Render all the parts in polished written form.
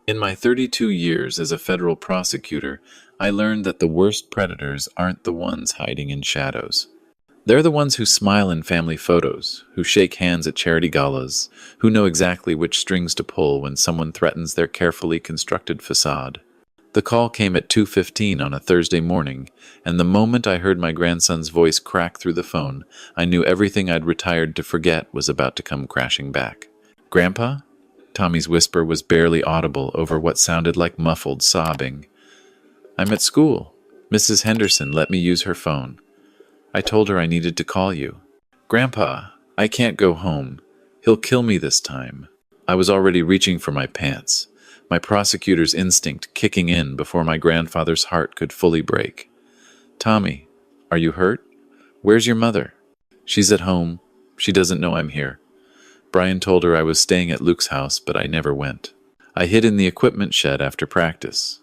In my 32 years as a federal prosecutor, I learned that the worst predators aren't the ones hiding in shadows. They're the ones who smile in family photos, who shake hands at charity galas, who know exactly which strings to pull when someone threatens their carefully constructed facade. The call came at 2:15 on a Thursday morning, and the moment I heard my grandson's voice crack through the phone, I knew everything I'd retired to forget was about to come crashing back. "Grandpa?" Tommy's whisper was barely audible over what sounded like muffled sobbing. "I'm at school. Mrs. Henderson let me use her phone. I told her I needed to call you." "Grandpa, I can't go home. He'll kill me this time." I was already reaching for my pants, my prosecutor's instinct kicking in before my grandfather's heart could fully break. "Tommy, are you hurt? Where's your mother?" "She's at home. She doesn't know I'm here. Brian told her I was staying at Luke's house, but I never went. I hid in the equipment shed after practice.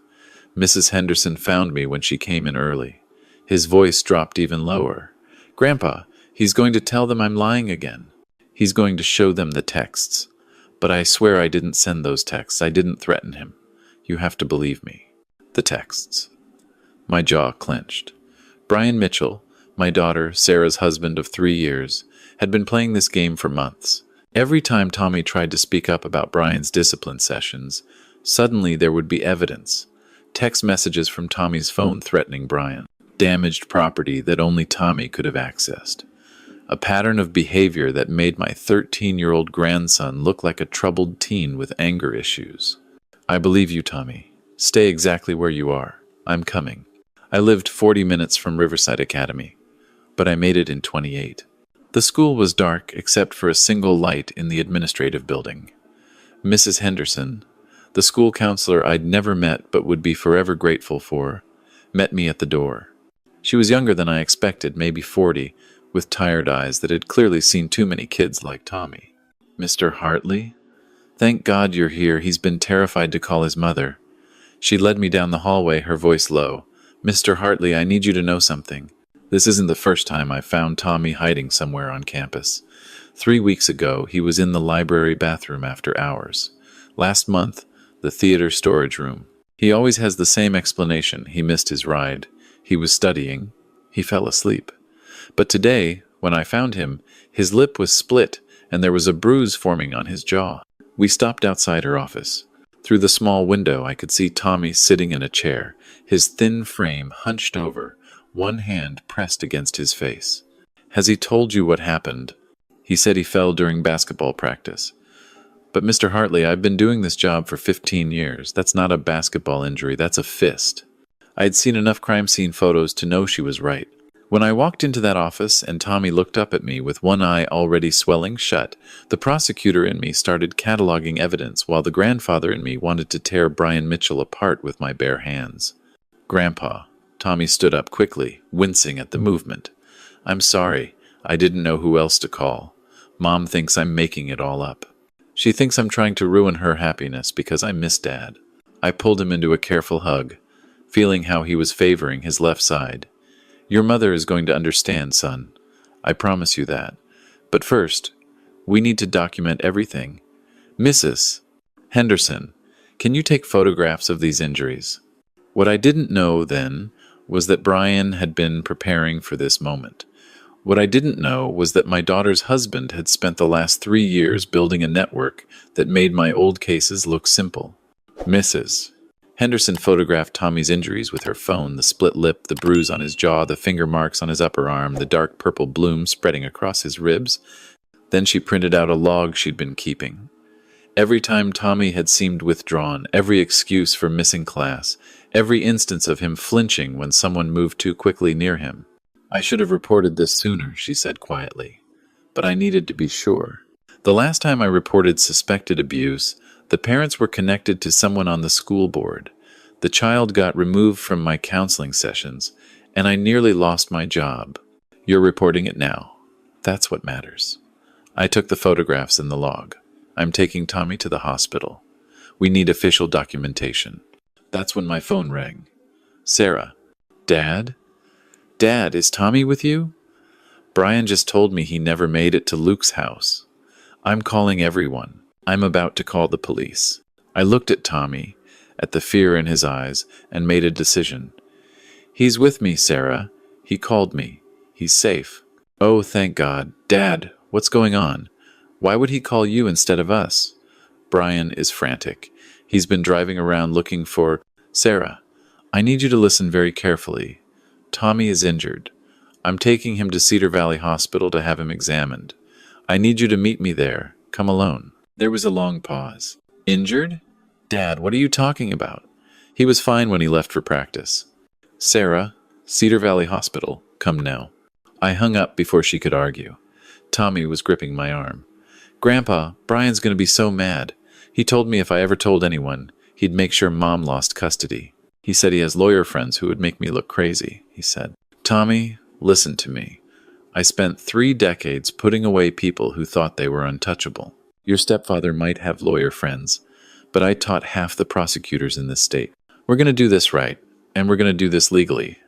Mrs. Henderson found me when she came in early." His voice dropped even lower. "Grandpa, he's going to tell them I'm lying again. He's going to show them the texts. But I swear I didn't send those texts. I didn't threaten him. You have to believe me." The texts. My jaw clenched. Brian Mitchell, my daughter, Sarah's husband of 3 years, had been playing this game for months. Every time Tommy tried to speak up about Brian's discipline sessions, suddenly there would be evidence. Text messages from Tommy's phone threatening Brian. Damaged property that only Tommy could have accessed. A pattern of behavior that made my 13-year-old grandson look like a troubled teen with anger issues. "I believe you, Tommy. Stay exactly where you are. I'm coming." I lived 40 minutes from Riverside Academy, but I made it in 28. The school was dark except for a single light in the administrative building. Mrs. Henderson, the school counselor I'd never met but would be forever grateful for, met me at the door. She was younger than I expected, maybe 40, with tired eyes that had clearly seen too many kids like Tommy. "Mr. Hartley? Thank God you're here. He's been terrified to call his mother." She led me down the hallway, her voice low. "Mr. Hartley, I need you to know something. This isn't the first time I found Tommy hiding somewhere on campus. 3 weeks ago, he was in the library bathroom after hours. Last month, the theater storage room. He always has the same explanation. He missed his ride. He was studying. He fell asleep. But today, when I found him, his lip was split and there was a bruise forming on his jaw. We stopped outside her office. Through the small window, I could see Tommy sitting in a chair, his thin frame hunched over, one hand pressed against his face. "Has he told you what happened?" "He said he fell during basketball practice." "But Mr. Hartley, I've been doing this job for 15 years. That's not a basketball injury, that's a fist." I had seen enough crime scene photos to know she was right. When I walked into that office and Tommy looked up at me with one eye already swelling shut, the prosecutor in me started cataloging evidence while the grandfather in me wanted to tear Brian Mitchell apart with my bare hands. "Grandpa." Tommy stood up quickly, wincing at the movement. "I'm sorry. I didn't know who else to call. Mom thinks I'm making it all up. She thinks I'm trying to ruin her happiness because I miss Dad." I pulled him into a careful hug, feeling how he was favoring his left side. "Your mother is going to understand, son. I promise you that. But first, we need to document everything. Mrs. Henderson, can you take photographs of these injuries?" What I didn't know then was that Brian had been preparing for this moment. What I didn't know was that my daughter's husband had spent the last 3 years building a network that made my old cases look simple. Mrs. Henderson photographed Tommy's injuries with her phone, the split lip, the bruise on his jaw, the finger marks on his upper arm, the dark purple bloom spreading across his ribs. Then she printed out a log she'd been keeping. Every time Tommy had seemed withdrawn, every excuse for missing class, every instance of him flinching when someone moved too quickly near him. "I should have reported this sooner," she said quietly. "But I needed to be sure. The last time I reported suspected abuse, the parents were connected to someone on the school board. The child got removed from my counseling sessions, and I nearly lost my job. You're reporting it now. That's what matters." I took the photographs in the log. "I'm taking Tommy to the hospital. We need official documentation." That's when my phone rang. "Sarah." "Dad? Dad, is Tommy with you?" "Brian just told me he never made it to Luke's house. I'm calling everyone. I'm about to call the police." I looked at Tommy, at the fear in his eyes, and made a decision. He's with me, Sarah. He called me. He's safe. Oh, thank God. Dad, what's going on? Why would he call you instead of us? Brian is frantic. He's been driving around looking for... Sarah, I need you to listen very carefully. Tommy is injured. I'm taking him to Cedar Valley Hospital to have him examined. I need you to meet me there. Come alone. There was a long pause. Injured? Dad, what are you talking about? He was fine when he left for practice. Sarah, Cedar Valley Hospital. Come now. I hung up before she could argue. Tommy was gripping my arm. Grandpa, Brian's going to be so mad. He told me if I ever told anyone, he'd make sure Mom lost custody. He said he has lawyer friends who would make me look crazy, he said. Tommy, listen to me. I spent 3 decades putting away people who thought they were untouchable. Your stepfather might have lawyer friends, but I taught half the prosecutors in this state. We're going to do this right, and we're going to do this legally.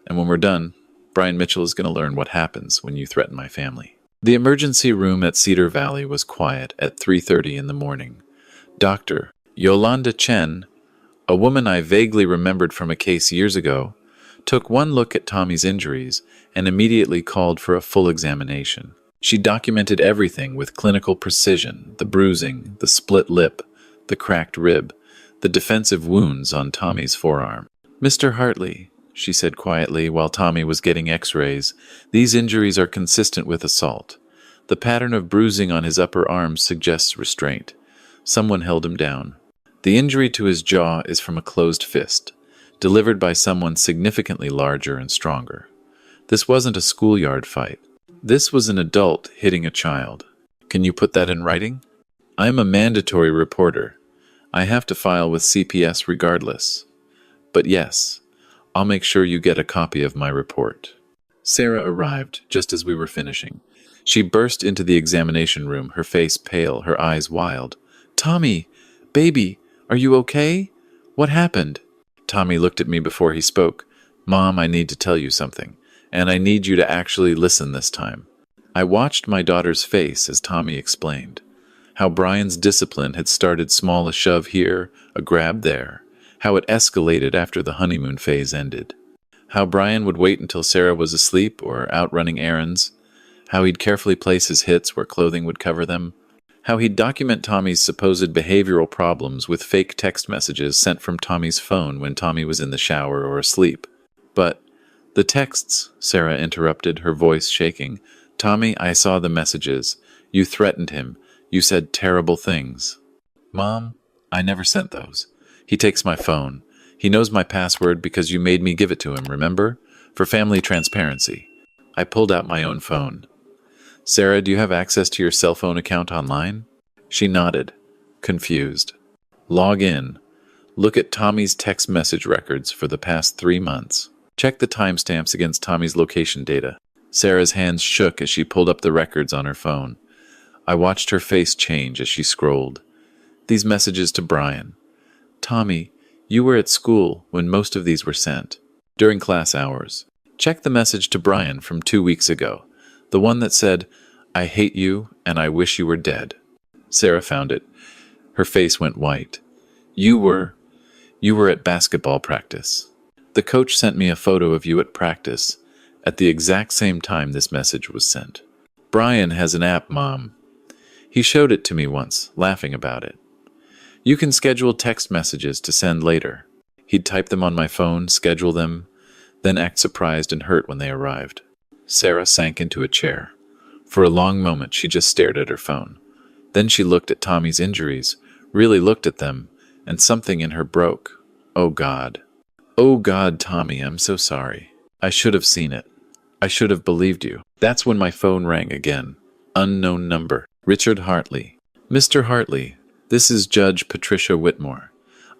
And when we're done, Brian Mitchell is going to learn what happens when you threaten my family. The emergency room at Cedar Valley was quiet at 3:30 in the morning. Dr. Yolanda Chen, a woman I vaguely remembered from a case years ago, took one look at Tommy's injuries and immediately called for a full examination. She documented everything with clinical precision: the bruising, the split lip, the cracked rib, the defensive wounds on Tommy's forearm. Mr. Hartley, she said quietly while Tommy was getting x-rays, these injuries are consistent with assault. The pattern of bruising on his upper arm suggests restraint. Someone held him down. The injury to his jaw is from a closed fist, delivered by someone significantly larger and stronger. This wasn't a schoolyard fight. This was an adult hitting a child. Can you put that in writing? I'm a mandatory reporter. I have to file with CPS regardless. But yes, I'll make sure you get a copy of my report. Sarah arrived just as we were finishing. She burst into the examination room, her face pale, her eyes wild. Tommy, baby, are you okay? What happened? Tommy looked at me before he spoke. Mom, I need to tell you something, and I need you to actually listen this time. I watched my daughter's face as Tommy explained how Brian's discipline had started small, a shove here, a grab there, how it escalated after the honeymoon phase ended, how Brian would wait until Sarah was asleep or out running errands, how he'd carefully place his hits where clothing would cover them, how he'd document Tommy's supposed behavioral problems with fake text messages sent from Tommy's phone when Tommy was in the shower or asleep. But the texts, Sarah interrupted, her voice shaking. Tommy, I saw the messages. You threatened him. You said terrible things. Mom, I never sent those. He takes my phone. He knows my password because you made me give it to him, remember? For family transparency. I pulled out my own phone. Sarah, do you have access to your cell phone account online? She nodded, confused. Log in. Look at Tommy's text message records for the past 3 months. Check the timestamps against Tommy's location data. Sarah's hands shook as she pulled up the records on her phone. I watched her face change as she scrolled. These messages to Brian. Tommy, you were at school when most of these were sent. During class hours. Check the message to Brian from 2 weeks ago. The one that said, I hate you and I wish you were dead. Sarah found it. Her face went white. You were at basketball practice. The coach sent me a photo of you at practice at the exact same time this message was sent. Brian has an app, Mom. He showed it to me once, laughing about it. You can schedule text messages to send later. He'd type them on my phone, schedule them, then act surprised and hurt when they arrived. Sarah sank into a chair. For a long moment, she just stared at her phone. Then she looked at Tommy's injuries, really looked at them, and something in her broke. Oh, God. Oh, God, Tommy, I'm so sorry. I should have seen it. I should have believed you. That's when my phone rang again. Unknown number. Richard Hartley. Mr. Hartley, this is Judge Patricia Whitmore.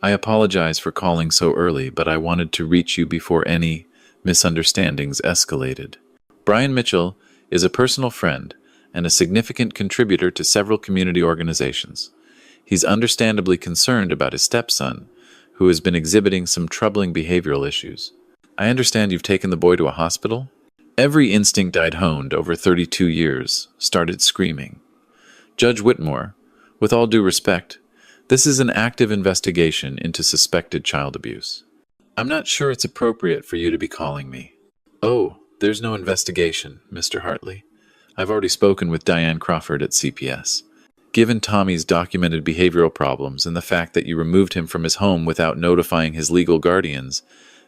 I apologize for calling so early, but I wanted to reach you before any misunderstandings escalated. Brian Mitchell is a personal friend and a significant contributor to several community organizations. He's understandably concerned about his stepson, who has been exhibiting some troubling behavioral issues. I understand you've taken the boy to a hospital? Every instinct I'd honed over 32 years started screaming. Judge Whitmore, with all due respect, This is an active investigation into suspected child abuse. I'm not sure it's appropriate for you to be calling me. Oh, there's no investigation, Mr. Hartley. I've already spoken with Diane Crawford at CPS. Given Tommy's documented behavioral problems and the fact that you removed him from his home without notifying his legal guardians,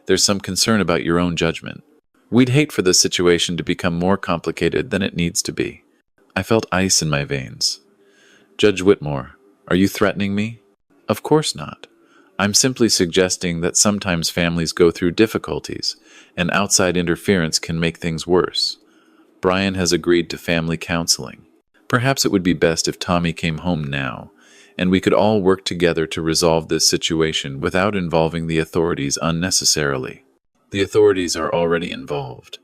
there's some concern about your own judgment. We'd hate for this situation to become more complicated than it needs to be. I felt ice in my veins. Judge Whitmore, are you threatening me? Of course not. I'm simply suggesting that sometimes families go through difficulties, and outside interference can make things worse. Brian has agreed to family counseling. Perhaps it would be best if Tommy came home now, and we could all work together to resolve this situation without involving the authorities unnecessarily. The authorities are already involved.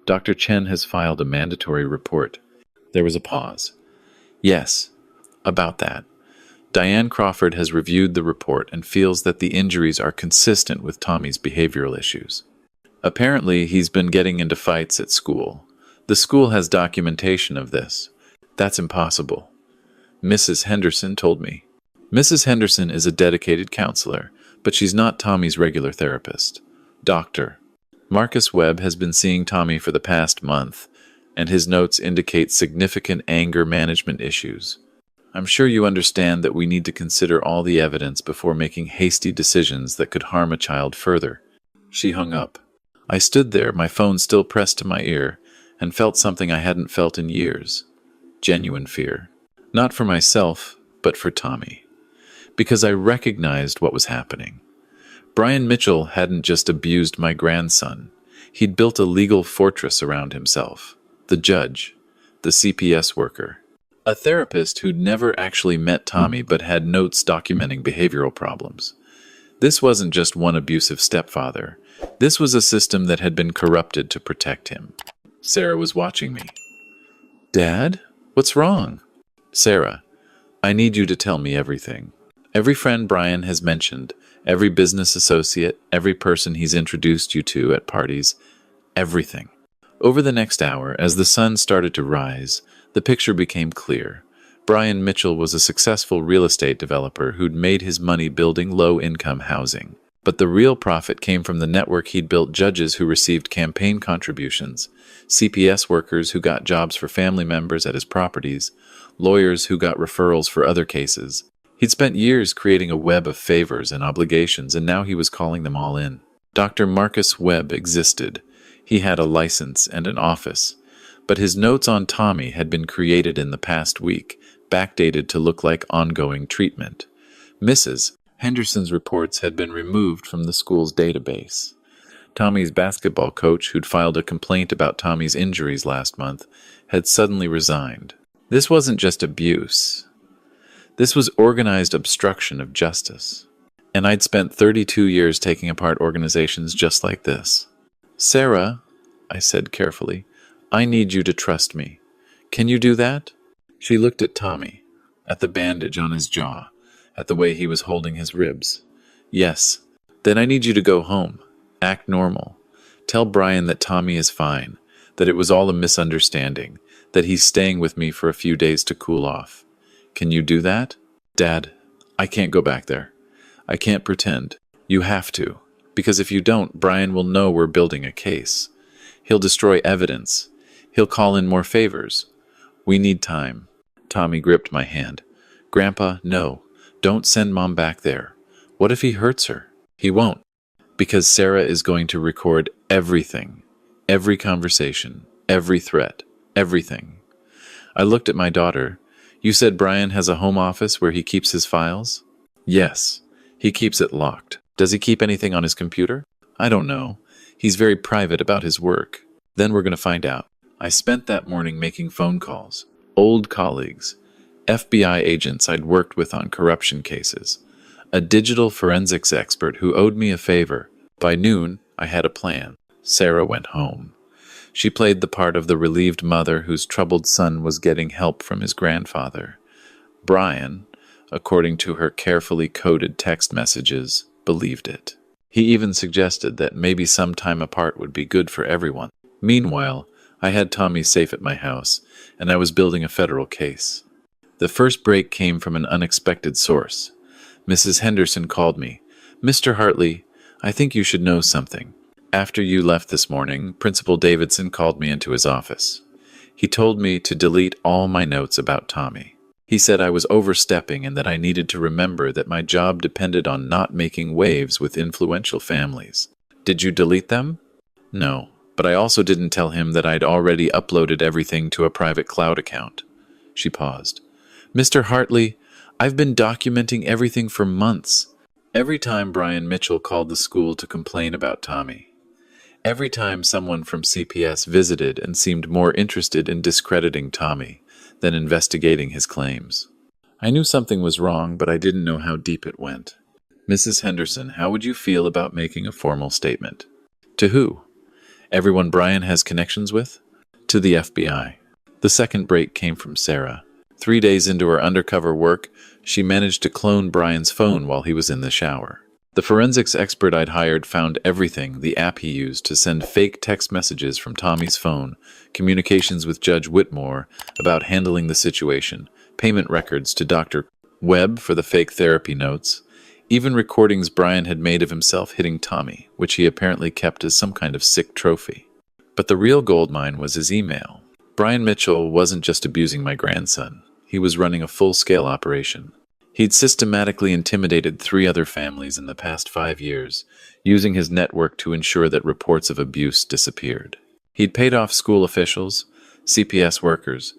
Dr. Chen has filed a mandatory report. There was a pause. Yes, about that. Diane Crawford has reviewed the report and feels that the injuries are consistent with Tommy's behavioral issues. Apparently, he's been getting into fights at school. The school has documentation of this. That's impossible. Mrs. Henderson told me. Mrs. Henderson is a dedicated counselor, but she's not Tommy's regular therapist. Doctor. Marcus Webb has been seeing Tommy for the past month, and his notes indicate significant anger management issues. I'm sure you understand that we need to consider all the evidence before making hasty decisions that could harm a child further. She hung up. I stood there, my phone still pressed to my ear, and felt something I hadn't felt in years. Genuine fear. Not for myself, but for Tommy. Because I recognized what was happening. Brian Mitchell hadn't just abused my grandson. He'd built a legal fortress around himself. The judge. The CPS worker. A therapist who'd never actually met Tommy but had notes documenting behavioral problems. This wasn't just one abusive stepfather. This was a system that had been corrupted to protect him. Sarah was watching me. Dad? What's wrong? Sarah, I need you to tell me everything. Every friend Brian has mentioned, every business associate, every person he's introduced you to at parties, everything. Over the next hour, as the sun started to rise, the picture became clear. Brian Mitchell was a successful real estate developer who'd made his money building low-income housing. But the real profit came from the network he'd built: judges who received campaign contributions, CPS workers who got jobs for family members at his properties, lawyers who got referrals for other cases. He'd spent years creating a web of favors and obligations, and now he was calling them all in. Dr. Marcus Webb existed. He had a license and an office. But his notes on Tommy had been created in the past week, backdated to look like ongoing treatment. Mrs. Henderson's reports had been removed from the school's database. Tommy's basketball coach, who'd filed a complaint about Tommy's injuries last month, had suddenly resigned. This wasn't just abuse. This was organized obstruction of justice. And I'd spent 32 years taking apart organizations just like this. Sarah, I said carefully, I need you to trust me. Can you do that? She looked at Tommy, at the bandage on his jaw, at the way he was holding his ribs. Yes. Then I need you to go home. Act normal. Tell Brian that Tommy is fine, that it was all a misunderstanding, that he's staying with me for a few days to cool off. Can you do that? Dad, I can't go back there. I can't pretend. You have to. Because if you don't, Brian will know we're building a case. He'll destroy evidence. He'll call in more favors. We need time. Tommy gripped my hand. Grandpa, no. Don't send Mom back there. What if he hurts her? He won't. Because Sarah is going to record everything. Every conversation. Every threat. Everything. I looked at my daughter. You said Brian has a home office where he keeps his files? Yes. He keeps it locked. Does he keep anything on his computer? I don't know. He's very private about his work. Then we're going to find out. I spent that morning making phone calls. Old colleagues. FBI agents I'd worked with on corruption cases. A digital forensics expert who owed me a favor. By noon, I had a plan. Sarah went home. She played the part of the relieved mother whose troubled son was getting help from his grandfather. Brian, according to her carefully coded text messages, believed it. He even suggested that maybe some time apart would be good for everyone. Meanwhile, I had Tommy safe at my house, and I was building a federal case. The first break came from an unexpected source. Mrs. Henderson called me. "Mr. Hartley, I think you should know something. After you left this morning, Principal Davidson called me into his office. He told me to delete all my notes about Tommy. He said I was overstepping and that I needed to remember that my job depended on not making waves with influential families. Did you delete them?" "No, but I also didn't tell him that I'd already uploaded everything to a private cloud account." She paused. "Mr. Hartley, I've been documenting everything for months." Every time Brian Mitchell called the school to complain about Tommy. Every time someone from CPS visited and seemed more interested in discrediting Tommy than investigating his claims. I knew something was wrong, but I didn't know how deep it went. "Mrs. Henderson, how would you feel about making a formal statement?" "To who? Everyone Brian has connections with?" "To the FBI." The second break came from Sarah. 3 days into her undercover work, she managed to clone Brian's phone while he was in the shower. The forensics expert I'd hired found everything: the app he used to send fake text messages from Tommy's phone, communications with Judge Whitmore about handling the situation, payment records to Dr. Webb for the fake therapy notes, even recordings Brian had made of himself hitting Tommy, which he apparently kept as some kind of sick trophy. But the real goldmine was his email. Brian Mitchell wasn't just abusing my grandson. He was running a full-scale operation. He'd systematically intimidated 3 other families in the past 5 years, using his network to ensure that reports of abuse disappeared. He'd paid off school officials, CPS workers,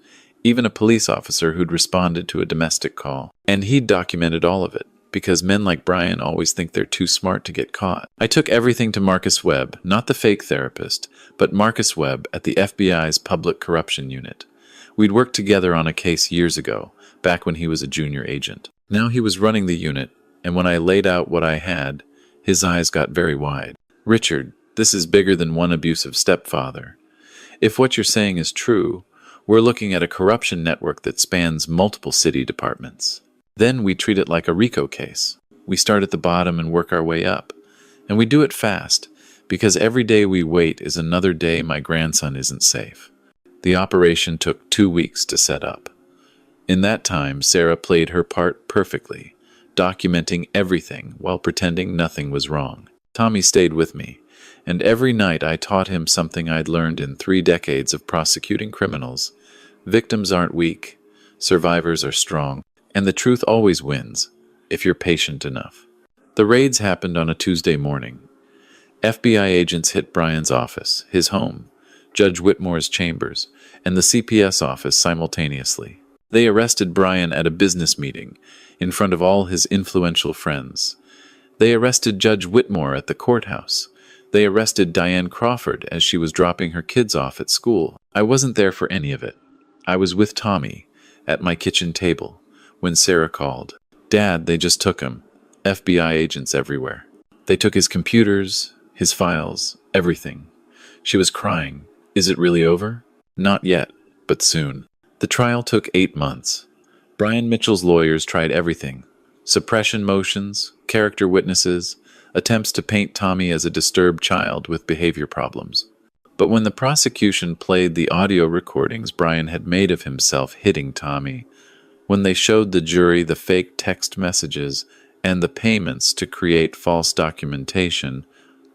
even a police officer who'd responded to a domestic call. And he'd documented all of it, because men like Brian always think they're too smart to get caught. I took everything to Marcus Webb, not the fake therapist, but Marcus Webb at the FBI's Public Corruption Unit. We'd worked together on a case years ago, back when he was a junior agent. Now he was running the unit, and when I laid out what I had, his eyes got very wide. "Richard, this is bigger than one abusive stepfather. If what you're saying is true, we're looking at a corruption network that spans multiple city departments. Then we treat it like a RICO case. We start at the bottom and work our way up. And we do it fast, because every day we wait is another day my grandson isn't safe." The operation took 2 weeks to set up. In that time, Sarah played her part perfectly, documenting everything while pretending nothing was wrong. Tommy stayed with me, and every night I taught him something I'd learned in 3 decades of prosecuting criminals. Victims aren't weak, survivors are strong, and the truth always wins, if you're patient enough. The raids happened on a Tuesday morning. FBI agents hit Brian's office, his home, Judge Whitmore's chambers, and the CPS office simultaneously. They arrested Brian at a business meeting, in front of all his influential friends. They arrested Judge Whitmore at the courthouse. They arrested Diane Crawford as she was dropping her kids off at school. I wasn't there for any of it. I was with Tommy, at my kitchen table, when Sarah called. "Dad, they just took him. FBI agents everywhere. They took his computers, his files, everything." She was crying. "Is it really over?" "Not yet, but soon." The trial took 8 months. Brian Mitchell's lawyers tried everything: suppression motions, character witnesses, attempts to paint Tommy as a disturbed child with behavior problems. But when the prosecution played the audio recordings Brian had made of himself hitting Tommy, when they showed the jury the fake text messages and the payments to create false documentation,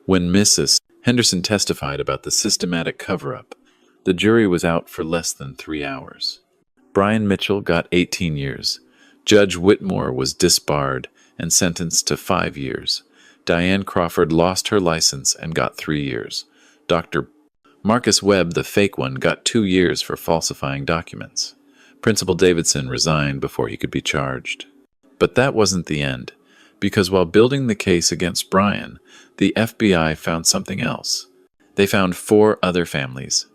when Mrs. Henderson testified about the systematic cover-up, the jury was out for less than 3 hours. Brian Mitchell got 18 years. Judge Whitmore was disbarred and sentenced to 5 years. Diane Crawford lost her license and got 3 years. Dr. Marcus Webb, the fake one, got 2 years for falsifying documents. Principal Davidson resigned before he could be charged. But that wasn't the end, because while building the case against Brian, the FBI found something else. They found 4 other families.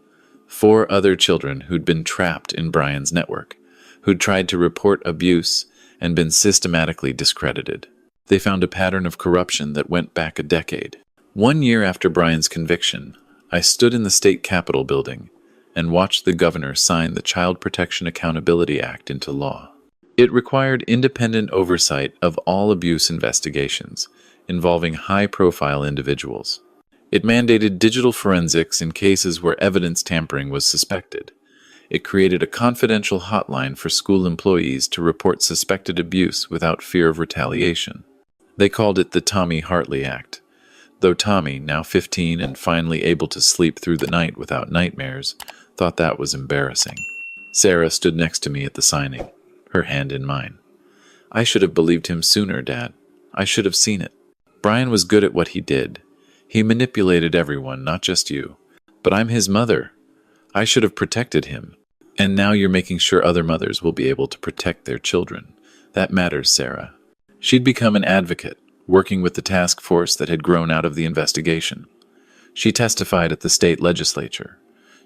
4 other children who'd been trapped in Brian's network, who'd tried to report abuse and been systematically discredited. They found a pattern of corruption that went back a decade. 1 year after Brian's conviction, I stood in the state capitol building and watched the governor sign the Child Protection Accountability Act into law. It required independent oversight of all abuse investigations involving high-profile individuals. It mandated digital forensics in cases where evidence tampering was suspected. It created a confidential hotline for school employees to report suspected abuse without fear of retaliation. They called it the Tommy Hartley Act. Though Tommy, now 15 and finally able to sleep through the night without nightmares, thought that was embarrassing. Sarah stood next to me at the signing, her hand in mine. I should have believed him sooner, Dad. I should have seen it. Brian was good at what he did. He manipulated everyone, not just you. But I'm his mother. I should have protected him. And now you're making sure other mothers will be able to protect their children. That matters, Sarah. She'd become an advocate, working with the task force that had grown out of the investigation. She testified at the state legislature.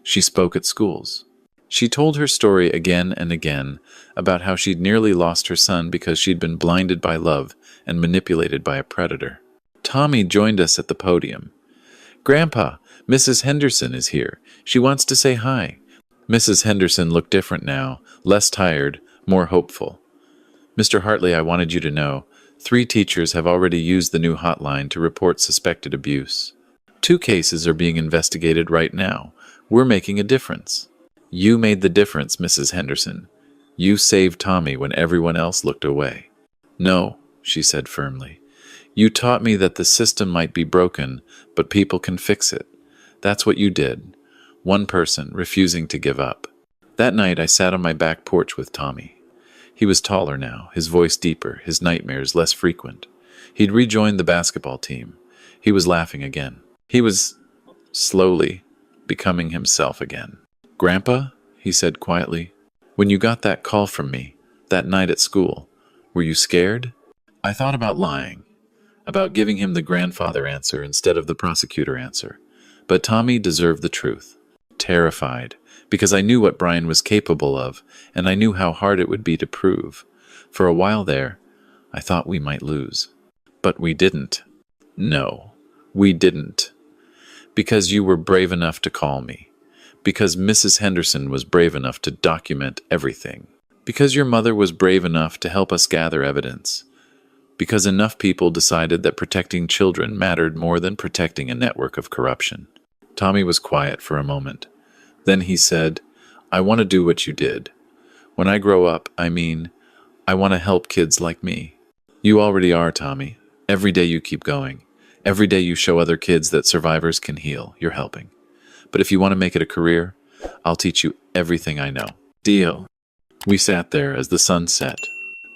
She spoke at schools. She told her story again and again about how she'd nearly lost her son because she'd been blinded by love and manipulated by a predator. Tommy joined us at the podium. Grandpa, Mrs. Henderson is here. She wants to say hi. Mrs. Henderson looked different now, less tired, more hopeful. Mr. Hartley, I wanted you to know, 3 teachers have already used the new hotline to report suspected abuse. 2 cases are being investigated right now. We're making a difference. You made the difference, Mrs. Henderson. You saved Tommy when everyone else looked away. No, she said firmly. You taught me that the system might be broken, but people can fix it. That's what you did. One person refusing to give up. That night I sat on my back porch with Tommy. He was taller now, his voice deeper, his nightmares less frequent. He'd rejoined the basketball team. He was laughing again. He was slowly becoming himself again. Grandpa, he said quietly, when you got that call from me, that night at school, were you scared? I thought about lying, about giving him the grandfather answer instead of the prosecutor answer. But Tommy deserved the truth. Terrified, because I knew what Brian was capable of, and I knew how hard it would be to prove. For a while there, I thought we might lose. But we didn't. No, we didn't. Because you were brave enough to call me. Because Mrs. Henderson was brave enough to document everything. Because your mother was brave enough to help us gather evidence. Because enough people decided that protecting children mattered more than protecting a network of corruption. Tommy was quiet for a moment. Then he said, I want to do what you did. When I grow up, I want to help kids like me. You already are, Tommy. Every day you keep going. Every day you show other kids that survivors can heal. You're helping. But if you want to make it a career, I'll teach you everything I know. Deal. We sat there as the sun set.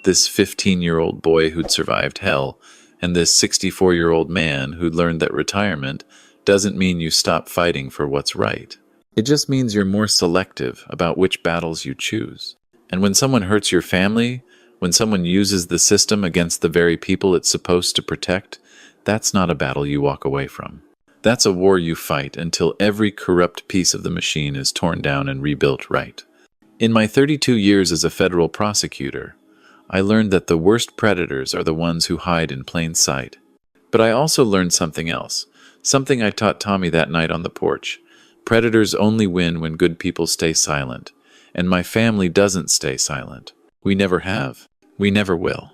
This 15-year-old boy who'd survived hell, and this 64-year-old man who'd learned that retirement doesn't mean you stop fighting for what's right. It just means you're more selective about which battles you choose. And when someone hurts your family, when someone uses the system against the very people it's supposed to protect, that's not a battle you walk away from. That's a war you fight until every corrupt piece of the machine is torn down and rebuilt right. In my 32 years as a federal prosecutor, I learned that the worst predators are the ones who hide in plain sight. But I also learned something else, something I taught Tommy that night on the porch. Predators only win when good people stay silent, and my family doesn't stay silent. We never have. We never will.